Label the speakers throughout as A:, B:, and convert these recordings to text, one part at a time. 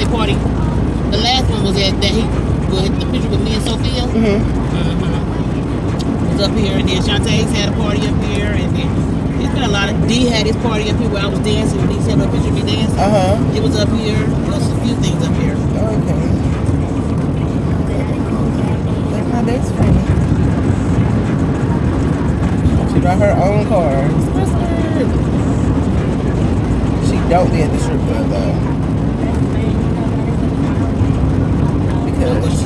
A: birthday party. The last one was at that the picture with me and Sophia. Was up here, and then Shantae's had a party up here, and then it's been a lot of. D had his party up here where I was dancing. When he said no picture of me dancing. It was up here. There was a few things up here.
B: Okay. That's my best friend. She brought her own car. She don't be at the strip club though. Because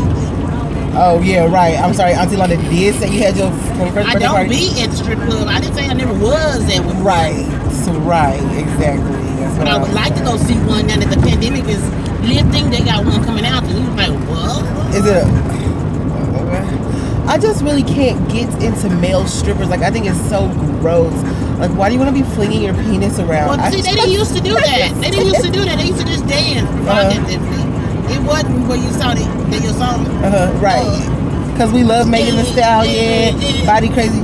B: oh yeah, right. I'm sorry, Auntie Londa did say you had your first birthday party.
A: I don't be at the strip club. I didn't say I never was at one.
B: Right. So right, exactly. That's
A: but I would like to go see one now that the pandemic is lifting. They got one coming out, and we was like, what?
B: Is it? I just really can't get into male strippers. Like, I think it's so gross. Like, why do you want to be flinging your penis around?
A: Well, see, they didn't used to do that. They didn't used to do that. They used to just dance. It wasn't where you saw it. That you saw it.
B: Right. Because we love Megan Thee Stallion, Body Crazy.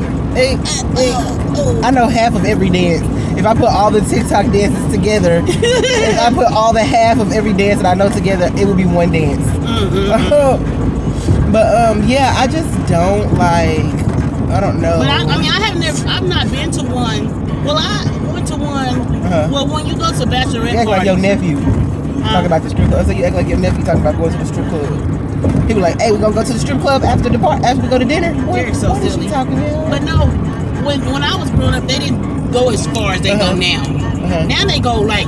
B: I know half of every dance. If I put all the TikTok dances together, if I put all the half of every dance that I know together, it would be one dance. But yeah, I just don't like. I don't know.
A: But I mean, I've not been to one. Well, I went to one. Well, when you go to bachelorette
B: you act like your nephew talking about the strip club. So you act like your nephew talking about going to the strip club. He was like, "Hey, we're gonna go to the strip club after we go to dinner."
A: They're so silly.
B: Talking about?
A: But no, when I was growing up, they didn't go as far as they go now. Now they go like.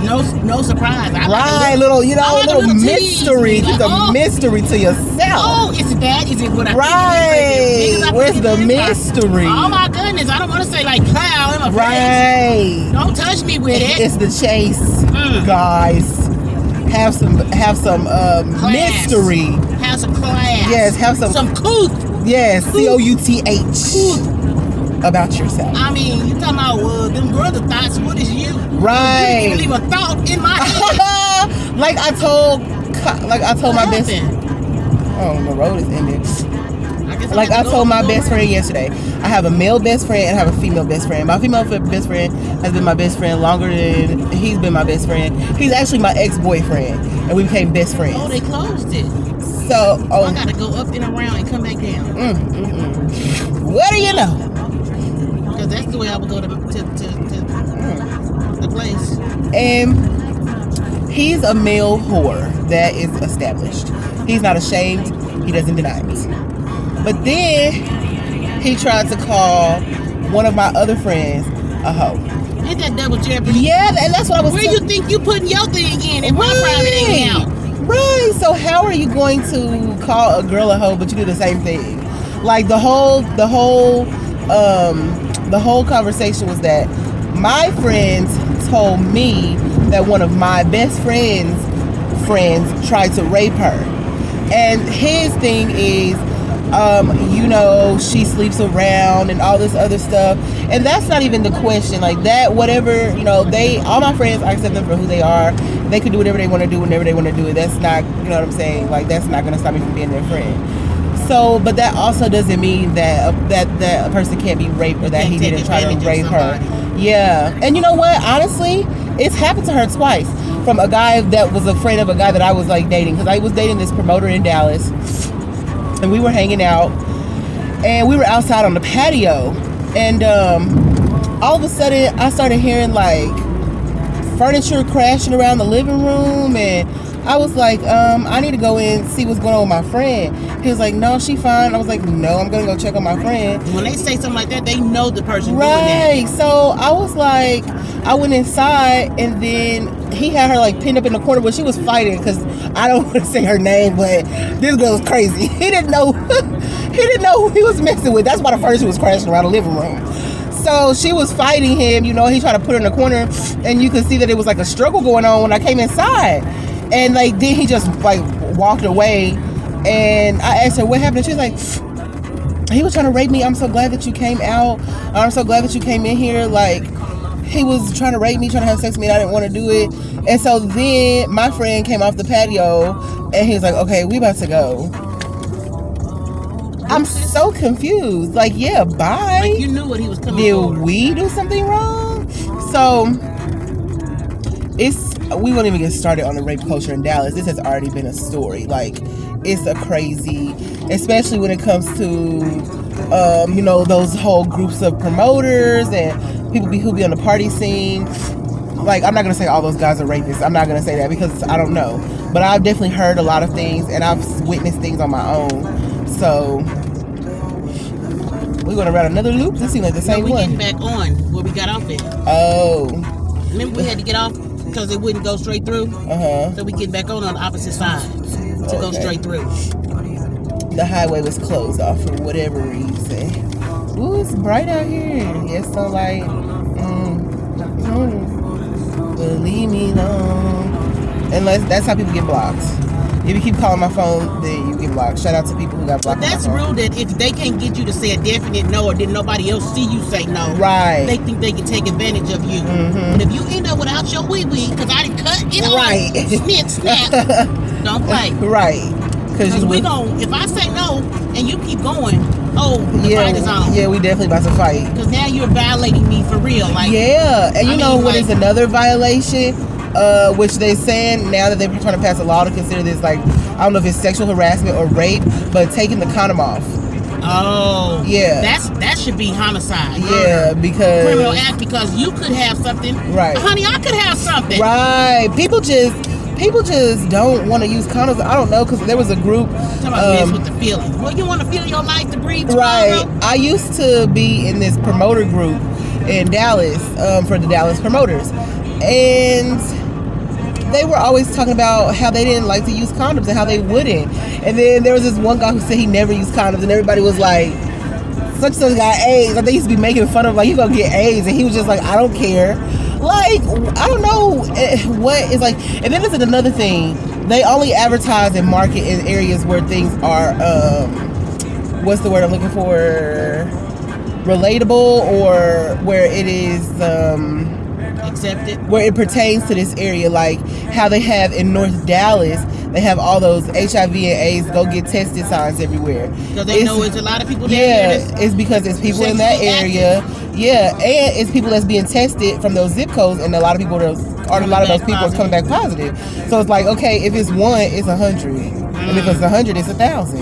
A: No surprise.
B: Right, little mystery. Keep the mystery to yourself.
A: Oh, it's that? Is it what I
B: think? Right. Where's the mystery?
A: Oh my goodness, I don't want to say like cloud in my
B: face.
A: Don't touch me with it.
B: It's the chase, guys. Have some mystery.
A: Have some class.
B: Yes, have some couth. Yes, COUTH. About yourself.
A: I mean, you talking about them brother thoughts. What is you?
B: Right.
A: You didn't even leave a thought in my head.
B: like I told my best. Oh, the road is ended. Like I told my best friend yesterday, I have a male best friend and I have a female best friend. My female best friend has been my best friend longer than he's been my best friend. He's actually my ex-boyfriend, and we became best friends.
A: Oh, they closed it.
B: So,
A: I gotta go up and around and come back down.
B: What do you know?
A: Because that's the way I would go to the place.
B: And he's a male whore that is established. He's not ashamed. He doesn't deny it. But then he tried to call one of my other friends a hoe.
A: Ain't that double jeopardy?
B: Yeah, and that's what I was.
A: Where you think you putting your thing in if my private ain't out?
B: Right. So how are you going to call a girl a hoe, but you do the same thing? Like the whole conversation was that my friends told me that one of my best friends tried to rape her, and his thing is she sleeps around and all this other stuff, and that's not even the question. Like that, whatever, all my friends, I accept them for who they are. They can do whatever they want to do whenever they want to do it. That's not, you know what I'm saying? Like that's not gonna stop me from being their friend. So, but that also doesn't mean that a person can't be raped or that he didn't try to rape her. Yeah. And you know what? Honestly, it's happened to her twice. From a guy that was a friend of a guy that I was like dating. Because I was dating this promoter in Dallas. And we were hanging out. And we were outside on the patio. And all of a sudden, I started hearing like furniture crashing around the living room. And I was like, I need to go in and see what's going on with my friend. He was like, no, she fine. I was like, no, I'm going to go check on my friend.
A: When they say something like that, they know the person doing
B: that. Right. So I was like, I went inside, and then he had her like pinned up in the corner, but she was fighting because I don't want to say her name, but this girl was crazy. He didn't know who he was messing with. That's why the furniture was crashing around the living room. So she was fighting him, he tried to put her in the corner, and you could see that it was like a struggle going on when I came inside. And like then he just like walked away, and I asked her what happened. And she was like, he was trying to rape me. I'm so glad that you came out. I'm so glad that you came in here. Like he was trying to rape me, trying to have sex with me, and I didn't want to do it. And so then my friend came off the patio, and he was like, okay, we about to go. I'm so confused. Like, yeah, bye.
A: Like you knew what he was coming
B: for.
A: Did
B: we do something wrong? So it's we won't even get started on the rape culture in Dallas. This has already been a story. Like, it's a crazy, especially when it comes to, those whole groups of promoters and people who be on the party scene. Like, I'm not going to say all those guys are rapists. I'm not going to say that because I don't know. But I've definitely heard a lot of things and I've witnessed things on my own. So, we're going to run another loop? This seems like the same
A: one.
B: We're
A: getting back on where we got off at.
B: Oh.
A: Remember we had to get off because it wouldn't go straight through?
B: Uh-huh.
A: So we get back on the opposite side to go straight through.
B: The highway was closed off for whatever reason. Ooh, it's bright out here. Yes, so like, but leave me alone. Unless that's how people get blocked. If you keep calling my phone, then you get blocked. Shout out to people who got blocked.
A: But that's rude that if they can't get you to say a definite no, or then nobody else see you say no,
B: right?
A: They think they can take advantage of you.
B: Mm-hmm.
A: But if you end up without your wee-wee, because I didn't cut it
B: right.
A: Snip, snap, don't play.
B: Right.
A: Because we gon' if I say no and you keep going, the fight is on.
B: Yeah, we definitely about to fight.
A: Because now you're violating me for real. Like,
B: yeah, and you know what is another violation? Which they're saying now that they're trying to pass a law to consider this, like, I don't know if it's sexual harassment or rape, but taking the condom off. Oh, yeah.
A: That should be homicide.
B: Yeah, because
A: criminal act, because you could have something.
B: Right.
A: Honey, I could have something.
B: Right. People just don't want to use condoms. I don't know, because there was a group.
A: Talking about mess with the feeling. Well, you want to feel your life to breathe tomorrow?
B: Right. I used to be in this promoter group in Dallas for the Dallas promoters, and they were always talking about how they didn't like to use condoms and how they wouldn't. And then there was this one guy who said he never used condoms, and everybody was like, such and such got AIDS. Like, they used to be making fun of, like, you gonna get AIDS, and he was just like, I don't care. Like, I don't know what is like. And then there's another thing. They only advertise and market in areas where things are, what's the word I'm looking for? Relatable, or where it is,
A: accepted,
B: where it pertains to this area, like how they have in North Dallas, they have all those HIV and AIDS go get tested signs everywhere.
A: Because they know it's a lot of people there.
B: Yeah, it's because it's people in that area. Yeah, and it's people that's being tested from those zip codes, and a lot of people are coming back positive. So it's like, okay, if it's 1, it's 100, and if it's 100, it's 1,000.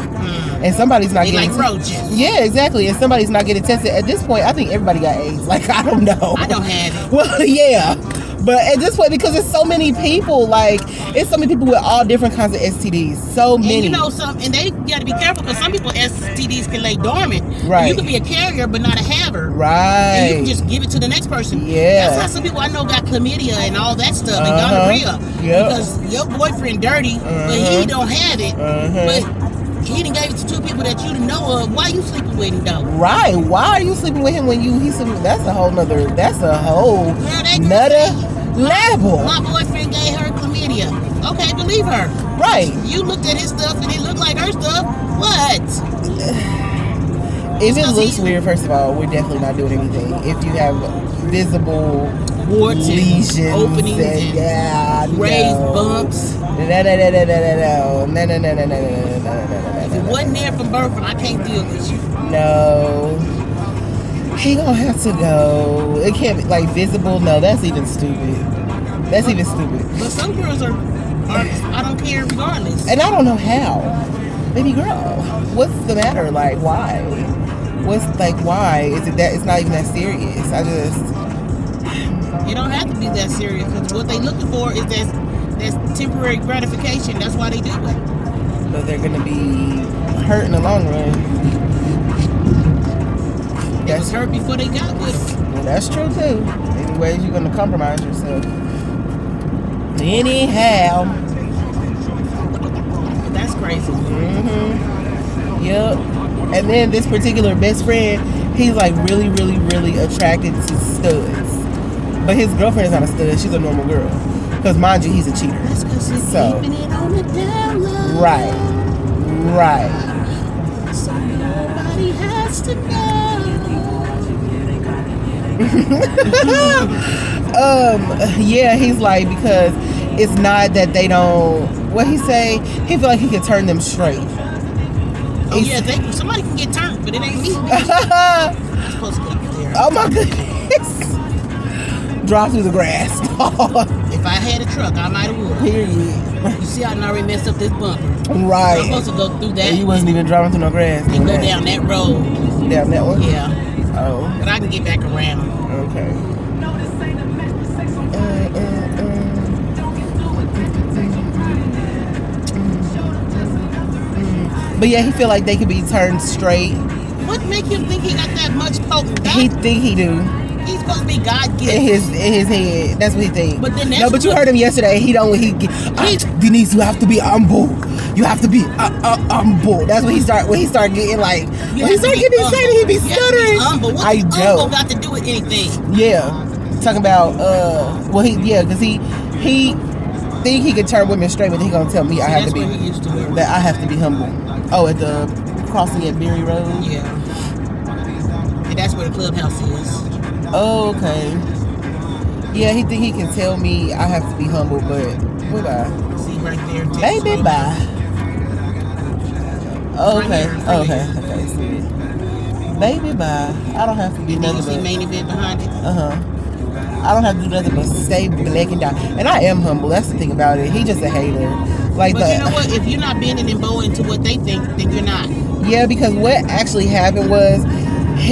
B: And somebody's not getting
A: roaches.
B: Yeah, exactly. And somebody's not getting tested. At this point, I think everybody got AIDS. Like, I don't know.
A: I don't have it.
B: Well, yeah. But at this point, because it's so many people, like, it's so many people with all different kinds of STDs. So many.
A: And and they got to be careful, because some people STDs can lay dormant.
B: Right.
A: You can be a carrier, but not a haver.
B: Right.
A: And you can just give it to the next person.
B: Yeah.
A: That's how some people I know got chlamydia and all that stuff, and gonorrhea.
B: Yep.
A: Because your boyfriend dirty, but he don't have it. But he done gave it to 2 people that you know of. Why you sleeping with him, though?
B: Right. Why are you sleeping with him when he's sleeping? That's a whole nother level.
A: My boyfriend gave her chlamydia. Okay, believe her.
B: Right.
A: You looked at his stuff and it looked like her stuff. What?
B: If it looks weird, first of all, we're definitely not doing anything. If you have visible
A: warts,
B: lesions,
A: openings,
B: and
A: raised bumps.
B: No.
A: If it wasn't there from birth, I can't deal with you.
B: No. He gonna have to go. It can't be like visible. No, that's even stupid. That's even stupid.
A: But some girls are I don't care regardless.
B: And I don't know how. Baby girl, what's the matter? Like, why? Why? Is it that it's not even that serious?
A: It don't have to be that serious, because what they looking for is that's temporary gratification. That's why they do it.
B: But they're gonna be hurt in the long run.
A: They was hurt before they got with it.
B: Well, that's true too. Anyways, you're gonna compromise yourself. Anyhow.
A: That's crazy.
B: Yep. And then this particular best friend, he's like really, really, really attracted to studs. But his girlfriend is not a stud. She's a normal girl. Because mind you, he's a cheater.
A: That's because he's keeping it on the down low.
B: Right.
A: So nobody has to know.
B: Yeah, he's like, because it's not that they don't, what he say, he feel like he can turn them straight.
A: Oh yeah, somebody can get turned, but it ain't me. I'm supposed to go there.
B: Oh my goodness. Drop through the grass.
A: If If I had a truck, I might have would.
B: Period.
A: You see, I already messed up this bumper.
B: Right.
A: I'm supposed to go through that.
B: And you wasn't even driving through no grass.
A: And go down that road.
B: Down that one?
A: Yeah.
B: Oh.
A: But I can get back around.
B: Okay. But yeah, he feel like they could be turned straight.
A: What make him think he got that much potent?
B: He think he do.
A: He's supposed to be God gifted.
B: In his head. That's what he think.
A: But then
B: no, but you heard him yesterday. Denise, you have to be humble. You have to be humble. That's when he start getting like when he start getting excited, he be stuttering.
A: What humble got to do with anything?
B: Yeah. Talking about because he think he can turn women straight, but he gonna tell me I have to be that I have to be humble. Oh, at the crossing at Berry Road?
A: Yeah. And that's where the clubhouse is.
B: Oh, okay. Yeah, he think he can tell me I have to be humble, but bye.
A: See right there.
B: Baby, bye. Oh, okay. Okay. See. Baby, bye. I don't have to be nothing but...
A: see main event behind it?
B: Uh-huh. I don't have to do nothing but stay black and down. And I am humble. That's the thing about it. He just a hater.
A: But you know what? If you're not bending and bowing to what they think, then you're not.
B: Yeah, because what actually happened was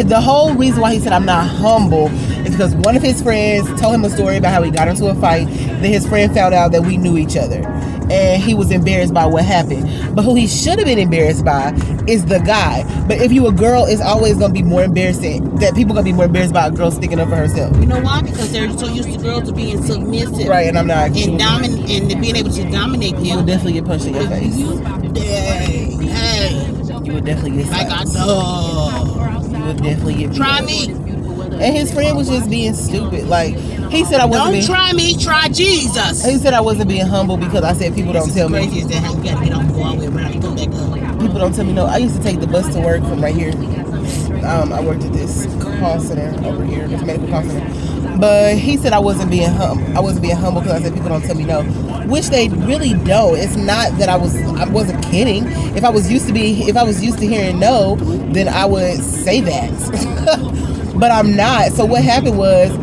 B: the whole reason why he said I'm not humble is because one of his friends told him a story about how he got into a fight. Then his friend found out that we knew each other. And he was embarrassed by what happened. But who he should have been embarrassed by is the guy. But if you a girl, it's always going to be more embarrassing. That people going to be more embarrassed by a girl sticking up for herself.
A: You know why? Because they're so used to girls to being submissive.
B: Right, and I'm not.
A: And being able to dominate them.
B: You will definitely get punched in your face.
A: Hey.
B: You would definitely get
A: like I know.
B: You would definitely get
A: try me.
B: And his friend was just being stupid. Like, he said I wasn't
A: Don't try me, try Jesus.
B: He said I wasn't being humble because I said people don't tell me.
A: Crazy is that how you gotta get off and go all the way around and come back up.
B: People don't tell me no. I used to take the bus to work from right here. I worked at this call center over here, this medical call center. But he said I wasn't being humble. I wasn't being humble because I said people don't tell me no, which they really don't. It's not that I wasn't kidding. If I was used to hearing no, then I would say that. But I'm not. So what happened was,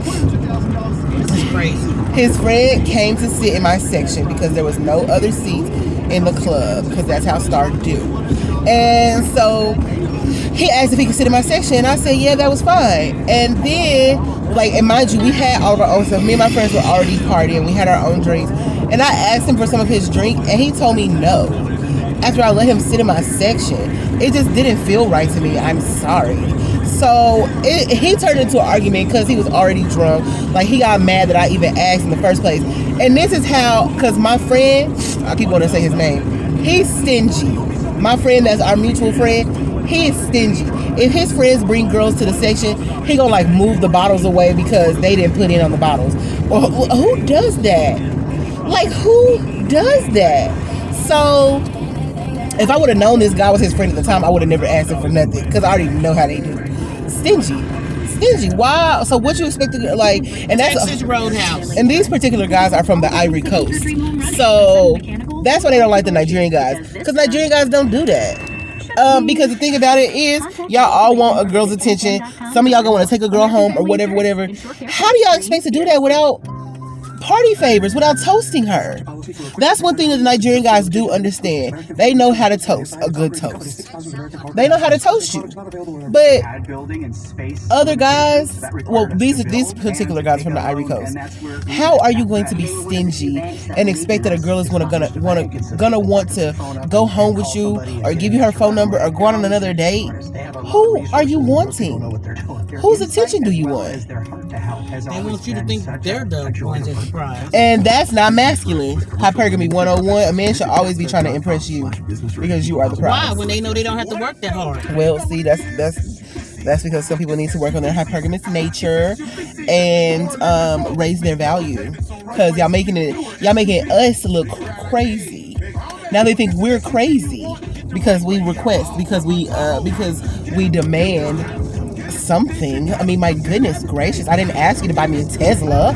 A: this is crazy.
B: His friend came to sit in my section because there was no other seats in the club because that's how Star do. And so he asked if he could sit in my section, and I said, yeah, that was fine. And then, and mind you, we had all of our own stuff. Me and my friends were already partying. We had our own drinks. And I asked him for some of his drink, and he told me no. After I let him sit in my section, it just didn't feel right to me. I'm sorry. So he turned into an argument because he was already drunk. Like, he got mad that I even asked in the first place. And this is how, because my friend, I keep wanting to say his name, he's stingy. My friend that's our mutual friend, he is stingy. If his friends bring girls to the section, he gonna move the bottles away because they didn't put in on the bottles. Or who does that? Who does that? So if I would have known this guy was his friend at the time, I would have never asked him for nothing because I already know how they do. Stingy. Why? So what you expect to and that's
A: Texas Roadhouse.
B: And these particular guys are from the Ivory Coast, so that's why they don't like the Nigerian guys, because Nigerian guys don't do that. Because the thing about it is, y'all all want a girl's attention. Some of y'all gonna want to take a girl home or whatever. How do y'all expect to do that without party favors, without toasting her? That's one thing that the Nigerian guys do understand. They know how to toast a good toast. They know how to toast you. But other guys, these particular guys from the Ivory Coast, how are you going to be stingy and expect that a girl is gonna want to go home with you or give you her phone number or go on another date? Who are you wanting? Whose attention do you want?
A: They want you to think they're the ones that surprise.
B: And that's not masculine. Hypergamy 101. A man should always be trying to impress you because you are the prize.
A: Why? When they know they don't have to work that hard.
B: Well, see, that's because some people need to work on their hypergamous nature and raise their value. Because y'all making us look crazy. Now they think we're crazy because we request, because we demand something. I mean, my goodness gracious, I didn't ask you to buy me a Tesla.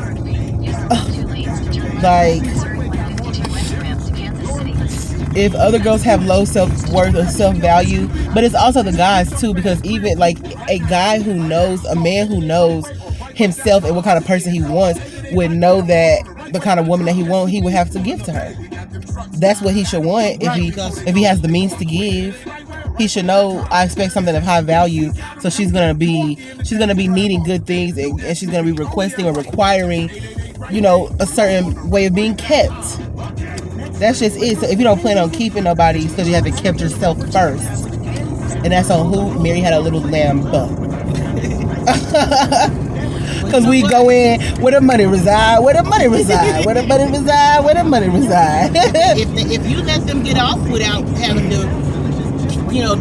B: If other girls have low self-worth or self-value, but it's also the guys too, because even a guy who knows, a man who knows himself and what kind of person he wants would know that the kind of woman that he wants, he would have to give to her. That's what he should want if he has the means to give. He should know I expect something of high value, so she's gonna be needing good things, and she's gonna be requesting or requiring, a certain way of being kept. That's just it. So if you don't plan on keeping nobody, because you haven't kept yourself first, and that's on who Mary had a little lamb buck. Because we go in where the money reside, where the money reside, where the money reside, where the money reside.
A: if you let them get off without having to,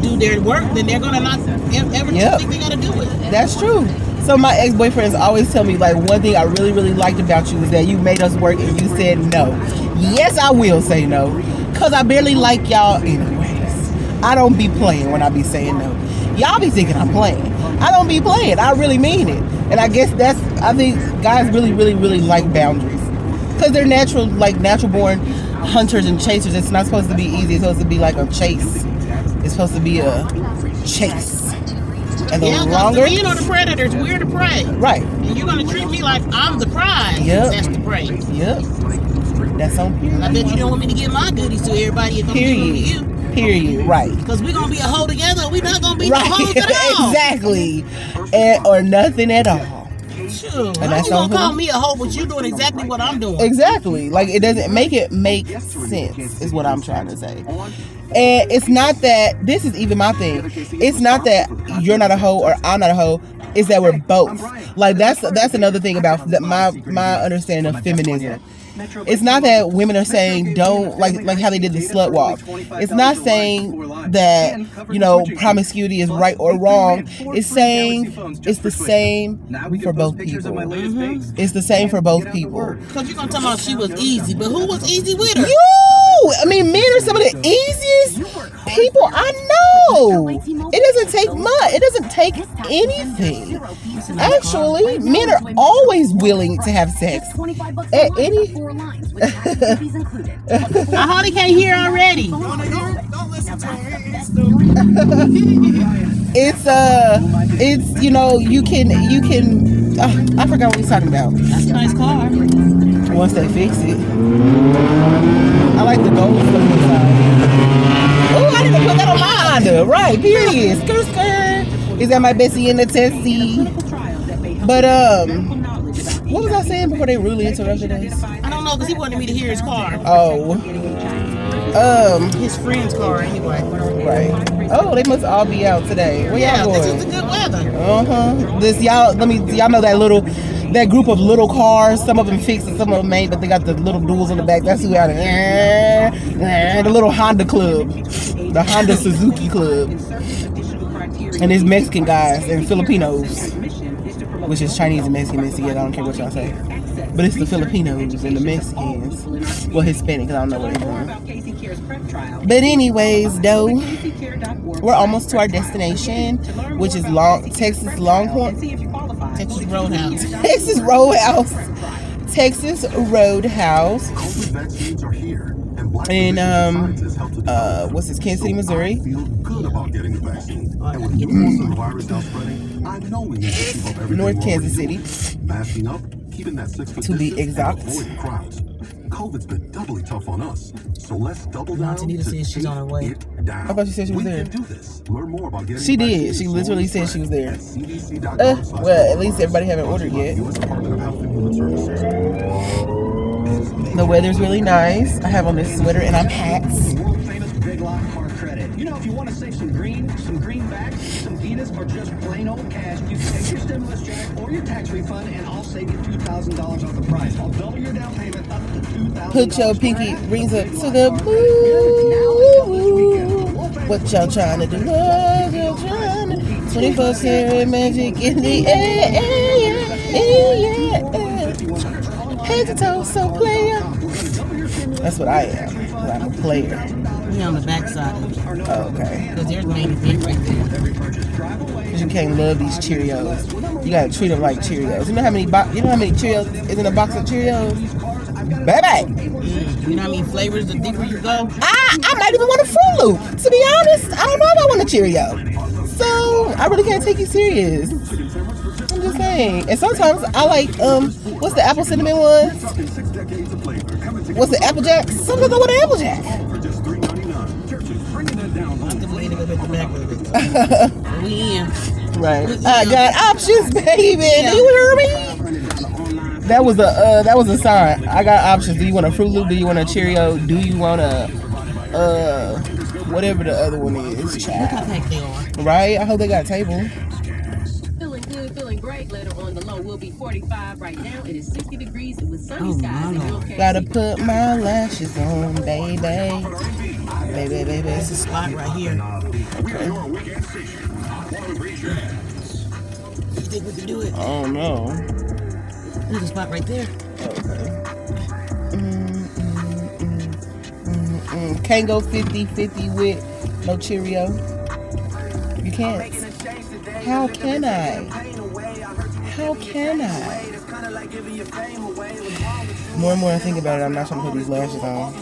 A: do their work, then they're gonna not ever think they gotta do it.
B: That's true. So my ex-boyfriends always tell me, like, one thing I really, really liked about you is that you made us work and you said no. Yes, I will say no, because I barely like y'all anyways. I don't be playing when I be saying no. Y'all be thinking I'm playing. I don't be playing. I really mean it. And I guess I think guys really, really, really like boundaries. Because they're natural born hunters and chasers. It's not supposed to be easy. It's supposed to be like a chase. It's supposed to be a chase. And the longer...
A: the predators, we're the prey.
B: Right.
A: And you're going to treat me like I'm the prize.
B: Yep.
A: That's the prey.
B: Yep. That's on period.
A: I bet you don't want me to give my goodies to everybody. It's going to give them to you.
B: Period. Right.
A: Because we're going to be a hoe together. We're not going to be no hoes at all.
B: Exactly. Or nothing at all.
A: Sure. And that's you going to call me a hoe, but you're doing exactly what I'm doing.
B: Exactly. Like, it doesn't make sense, is what I'm trying to say. And it's not that, this is even my thing, it's not that you're not a hoe or I'm not a hoe, it's that we're both. Like, that's another thing about my understanding of feminism. It's not that women are saying don't, like how they did the slut walk. It's not saying that, promiscuity is right or wrong. It's saying it's the same for both people. Mm-hmm. It's the same for both people.
A: Because you're going to tell me she was easy, but who was easy with her?
B: You! I mean, men are some of the easiest people I know. It doesn't take much. It doesn't take anything. Actually, men are always willing to have sex. At any...
A: I hardly can't hear already.
C: Don't listen to him.
B: It's you can I forgot what he's talking about.
A: That's a nice car.
B: Once they fix it. I like the gold stuff inside. Oh, I didn't put that on my Honda. Right, period. Skirt. Is that my Bessie in the Tessie? But what was I saying before they rudely interrupted us?
A: I don't know, because he wanted me to hear his car.
B: Oh.
A: His friend's car, anyway.
B: Right. Oh, they must all be out today. Where y'all going?
A: This is the good weather.
B: Y'all know that group of little cars. Some of them fixed and some of them ain't, but they got the little duals on the back. That's who out there. The little Honda club, the Honda Suzuki club, and it's Mexican guys and Filipinos, which is Chinese and Mexican. I don't care what y'all say. But it's the Filipinos and the Mexicans. Well, Hispanic, because I don't know what they're doing. But anyways, though, we're almost to our destination, which is Texas Longhorn.
A: Texas Roadhouse.
B: Texas Roadhouse. In what's this? Kansas City, Missouri. North Kansas City, to be exact.
D: COVID's been doubly tough on us, so let's double down.
A: Anita said she's on her way.
B: I thought she said she was there.
D: Learn more about getting
B: she did. She literally said she was there. Well, at least everybody haven't ordered yet. The weather's really nice. I have on this sweater and I'm hats.
E: You know, if you want to save some greenbacks, some Venus, or just plain old cash, you can take your stimulus check or your tax refund, and I'll save you $2,000 off the price. I'll double your down payment up to $2,000.
B: Put your pinky rings up to the boo. What y'all trying to do? 24 karat magic in the air. Head to toe, so player. That's what I am. I'm a player.
A: We on the backside of it.
B: Oh, okay.
A: Because there's main event right there.
B: You can't love these Cheerios. You gotta treat them like Cheerios. You know how many Cheerios is in a box of Cheerios? Baby!
A: You know how many flavors the deeper you go?
B: I might even want a Fruit Loop. To be honest, I don't know if I want a Cheerio. So, I really can't take you serious. I'm just saying. And sometimes I like, what's the apple cinnamon ones? What's the Apple Jack? Something with an Apple Jack.
D: For just $3.99. Churches bringing that down home.
A: I'm waiting to go back to back with it. We in.
B: Right. I got options, baby. Do you hear me? That was a sign. I got options. Do you want a Fruit Loop? Do you want a Cheerio? Do you want a whatever the other one is?
A: Look how packed they are.
B: Right? I hope they got a table.
F: Feeling good, feeling great. Later on, the low will be 45. Right now, it is 60 degrees and with sunny skies and real cash.
B: Gotta put my lashes on, baby. Baby, baby.
A: It's a spot right here.
B: Okay.
A: You think we can do it?
B: Oh no.
A: There's a spot right there.
B: Okay. Can't go 50-50 with no Cheerio. You can't. How can I? How can I? More and more I think about it, I'm not trying to put these lashes on.